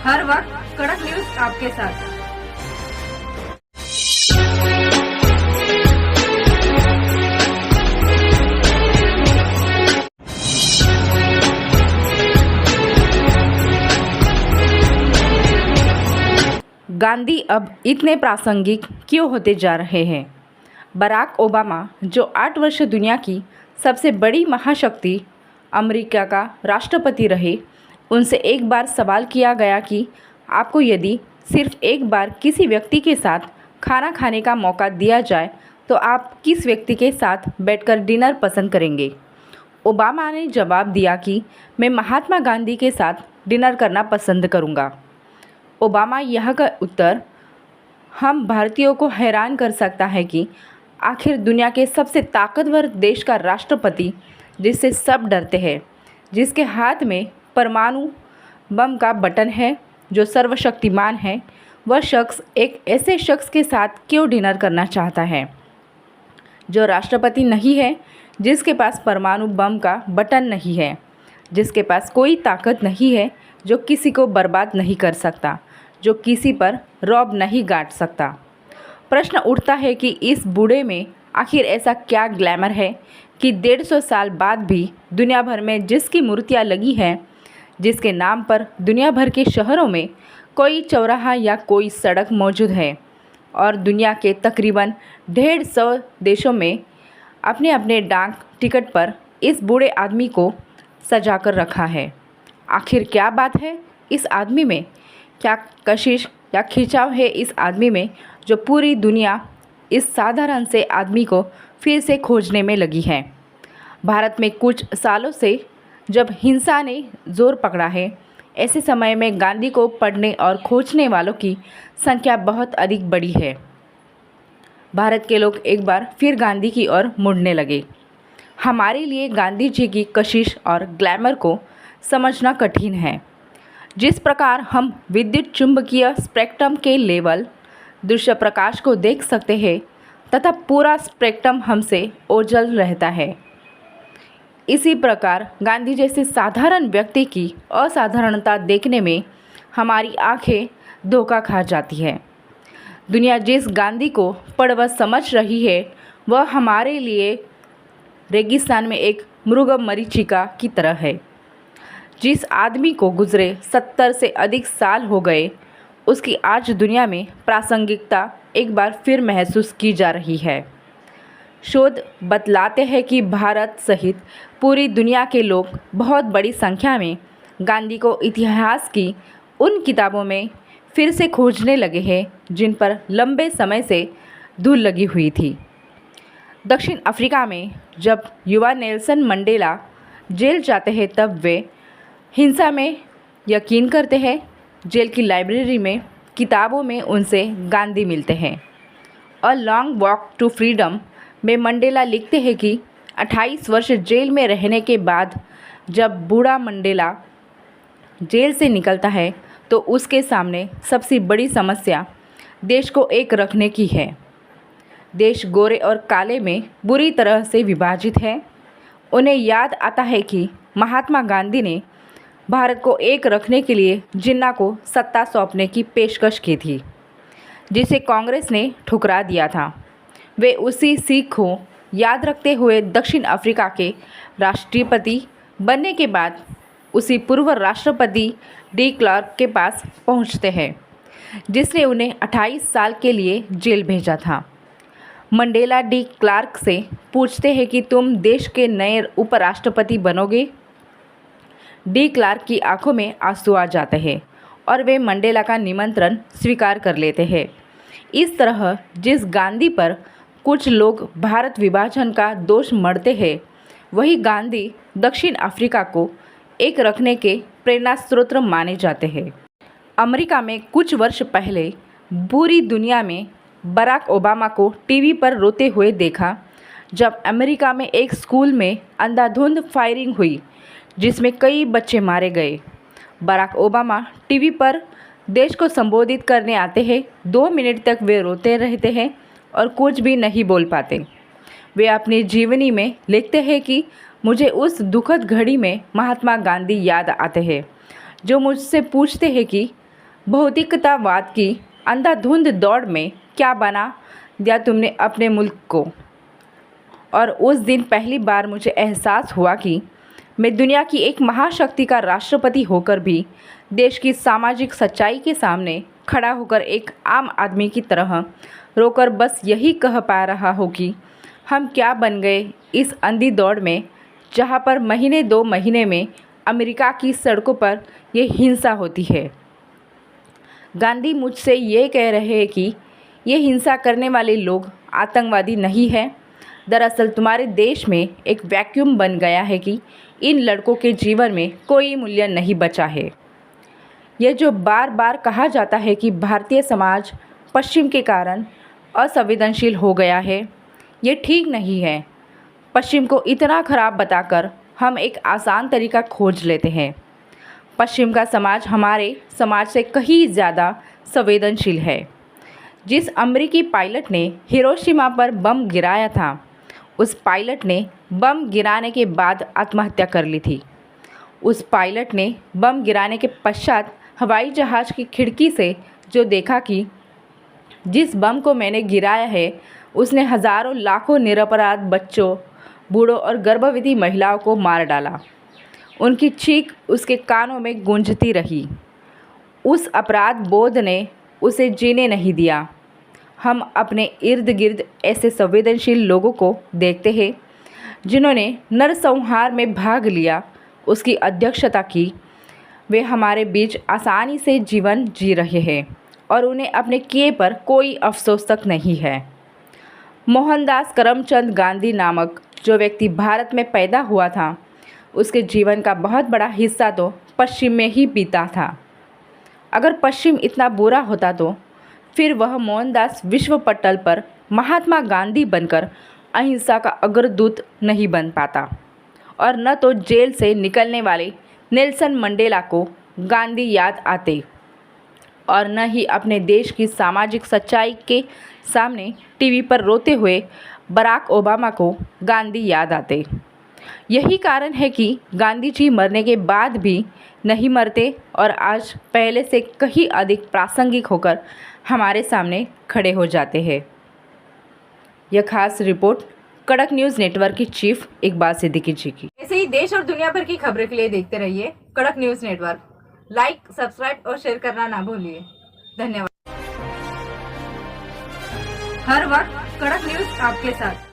हर वक्त कड़क न्यूज आपके साथ। गांधी अब इतने प्रासंगिक क्यों होते जा रहे हैं? बराक ओबामा, जो 8 वर्ष दुनिया की सबसे बड़ी महाशक्ति अमेरिका का राष्ट्रपति रहे, उनसे एक बार सवाल किया गया कि आपको यदि सिर्फ एक बार किसी व्यक्ति के साथ खाना खाने का मौका दिया जाए तो आप किस व्यक्ति के साथ बैठकर डिनर पसंद करेंगे? ओबामा ने जवाब दिया कि मैं महात्मा गांधी के साथ डिनर करना पसंद करूंगा। ओबामा यह का उत्तर हम भारतीयों को हैरान कर सकता है कि आखिर दुनिया के सबसे ताकतवर देश का राष्ट्रपति, जिससे सब डरते हैं, जिसके हाथ में परमाणु बम का बटन है, जो सर्वशक्तिमान है, वह शख्स एक ऐसे शख्स के साथ क्यों डिनर करना चाहता है जो राष्ट्रपति नहीं है, जिसके पास परमाणु बम का बटन नहीं है, जिसके पास कोई ताकत नहीं है, जो किसी को बर्बाद नहीं कर सकता, जो किसी पर रौब नहीं गाड़ सकता। प्रश्न उठता है कि इस बूढ़े में आखिर ऐसा क्या ग्लैमर है कि 150 साल बाद भी दुनिया भर में जिसकी मूर्तियाँ लगी हैं, जिसके नाम पर दुनिया भर के शहरों में कोई चौराहा या कोई सड़क मौजूद है, और दुनिया के तकरीबन 150 देशों में अपने अपने डाक टिकट पर इस बूढ़े आदमी को सजा कर रखा है। आखिर क्या बात है इस आदमी में? क्या कशिश या खिंचाव है इस आदमी में, जो पूरी दुनिया इस साधारण से आदमी को फिर से खोजने में लगी है? भारत में कुछ सालों से जब हिंसा ने जोर पकड़ा है, ऐसे समय में गांधी को पढ़ने और खोजने वालों की संख्या बहुत अधिक बढ़ी है। भारत के लोग एक बार फिर गांधी की ओर मुड़ने लगे। हमारे लिए गांधी जी की कशिश और ग्लैमर को समझना कठिन है। जिस प्रकार हम विद्युत चुंबकीय स्पेक्ट्रम के लेवल दृश्य प्रकाश को देख सकते हैं तथा पूरा स्पेक्ट्रम हमसे ओझल रहता है, इसी प्रकार गांधी जैसे साधारण व्यक्ति की असाधारणता देखने में हमारी आंखें धोखा खा जाती है। दुनिया जिस गांधी को पढ़ व समझ रही है, वह हमारे लिए रेगिस्तान में एक मृग मरीचिका की तरह है। जिस आदमी को गुजरे 70 से अधिक साल हो गए, उसकी आज दुनिया में प्रासंगिकता एक बार फिर महसूस की जा रही है। शोध बतलाते हैं कि भारत सहित पूरी दुनिया के लोग बहुत बड़ी संख्या में गांधी को इतिहास की उन किताबों में फिर से खोजने लगे हैं जिन पर लंबे समय से धूल लगी हुई थी। दक्षिण अफ्रीका में जब युवा नेल्सन मंडेला जेल जाते हैं, तब वे हिंसा में यकीन करते हैं। जेल की लाइब्रेरी में किताबों में उनसे गांधी मिलते हैं। A long walk to freedom में मंडेला लिखते हैं कि 28 वर्ष जेल में रहने के बाद जब बूढ़ा मंडेला जेल से निकलता है तो उसके सामने सबसे बड़ी समस्या देश को एक रखने की है। देश गोरे और काले में बुरी तरह से विभाजित है। उन्हें याद आता है कि महात्मा गांधी ने भारत को एक रखने के लिए जिन्ना को सत्ता सौंपने की पेशकश की थी, जिसे कांग्रेस ने ठुकरा दिया था। वे उसी सीख को याद रखते हुए दक्षिण अफ्रीका के राष्ट्रपति बनने के बाद उसी पूर्व राष्ट्रपति डी क्लार्क के पास पहुंचते हैं, जिसने उन्हें 28 साल के लिए जेल भेजा था। मंडेला डी क्लार्क से पूछते हैं कि तुम देश के नए उपराष्ट्रपति बनोगे? डी क्लार्क की आंखों में आंसू आ जाते हैं और वे मंडेला का निमंत्रण स्वीकार कर लेते हैं। इस तरह जिस गांधी पर कुछ लोग भारत विभाजन का दोष मढ़ते हैं, वही गांधी दक्षिण अफ्रीका को एक रखने के प्रेरणा स्रोत माने जाते हैं। अमेरिका में कुछ वर्ष पहले पूरी दुनिया में बराक ओबामा को टीवी पर रोते हुए देखा, जब अमेरिका में एक स्कूल में अंधाधुंध फायरिंग हुई जिसमें कई बच्चे मारे गए। बराक ओबामा टीवी पर देश को संबोधित करने आते हैं। 2 मिनट तक वे रोते रहते हैं और कुछ भी नहीं बोल पाते। वे अपनी जीवनी में लिखते हैं कि मुझे उस दुखद घड़ी में महात्मा गांधी याद आते हैं, जो मुझसे पूछते हैं कि भौतिकतावाद की अंधाधुंध दौड़ में क्या बना दिया तुमने अपने मुल्क को। और उस दिन पहली बार मुझे एहसास हुआ कि मैं दुनिया की एक महाशक्ति का राष्ट्रपति होकर भी देश की सामाजिक सच्चाई के सामने खड़ा होकर एक आम आदमी की तरह रोकर बस यही कह पा रहा हूँ कि हम क्या बन गए इस अंधी दौड़ में, जहाँ पर महीने 2 महीने में अमेरिका की सड़कों पर ये हिंसा होती है। गांधी मुझसे ये कह रहे हैं कि ये हिंसा करने वाले लोग आतंकवादी नहीं हैं। दरअसल तुम्हारे देश में एक वैक्यूम बन गया है कि इन लड़कों के जीवन में कोई मूल्य नहीं बचा है। यह जो बार बार कहा जाता है कि भारतीय समाज पश्चिम के कारण असंवेदनशील हो गया है, ये ठीक नहीं है। पश्चिम को इतना खराब बताकर हम एक आसान तरीका खोज लेते हैं। पश्चिम का समाज हमारे समाज से कहीं ज़्यादा संवेदनशील है। जिस अमेरिकी पायलट ने हिरोशिमा पर बम गिराया था, उस पायलट ने बम गिराने के बाद आत्महत्या कर ली थी। उस पायलट ने बम गिराने के पश्चात हवाई जहाज़ की खिड़की से जो देखा कि जिस बम को मैंने गिराया है उसने हज़ारों लाखों निरपराध बच्चों, बूढ़ों और गर्भवती महिलाओं को मार डाला। उनकी चीख उसके कानों में गूंजती रही। उस अपराध बोध ने उसे जीने नहीं दिया। हम अपने इर्द गिर्द ऐसे संवेदनशील लोगों को देखते हैं जिन्होंने नरसंहार में भाग लिया, उसकी अध्यक्षता की। वे हमारे बीच आसानी से जीवन जी रहे हैं और उन्हें अपने किए पर कोई अफसोस तक नहीं है। मोहनदास करमचंद गांधी नामक जो व्यक्ति भारत में पैदा हुआ था, उसके जीवन का बहुत बड़ा हिस्सा तो पश्चिम में ही बीता था। अगर पश्चिम इतना बुरा होता तो फिर वह मोहनदास विश्व पटल पर महात्मा गांधी बनकर अहिंसा का अग्रदूत नहीं बन पाता, और न तो जेल से निकलने वाले नेल्सन मंडेला को गांधी याद आते, और न ही अपने देश की सामाजिक सच्चाई के सामने टीवी पर रोते हुए बराक ओबामा को गांधी याद आते। यही कारण है कि गांधी जी मरने के बाद भी नहीं मरते और आज पहले से कहीं अधिक प्रासंगिक होकर हमारे सामने खड़े हो जाते हैं। यह खास रिपोर्ट कड़क न्यूज़ नेटवर्क की चीफ इकबाल सिद्दीकी जी की। ऐसे ही देश और दुनिया भर की खबरों के लिए देखते रहिए कड़क न्यूज़ नेटवर्क। लाइक, सब्सक्राइब और शेयर करना ना भूलिए। धन्यवाद। हर वक्त कड़क न्यूज़ आपके साथ।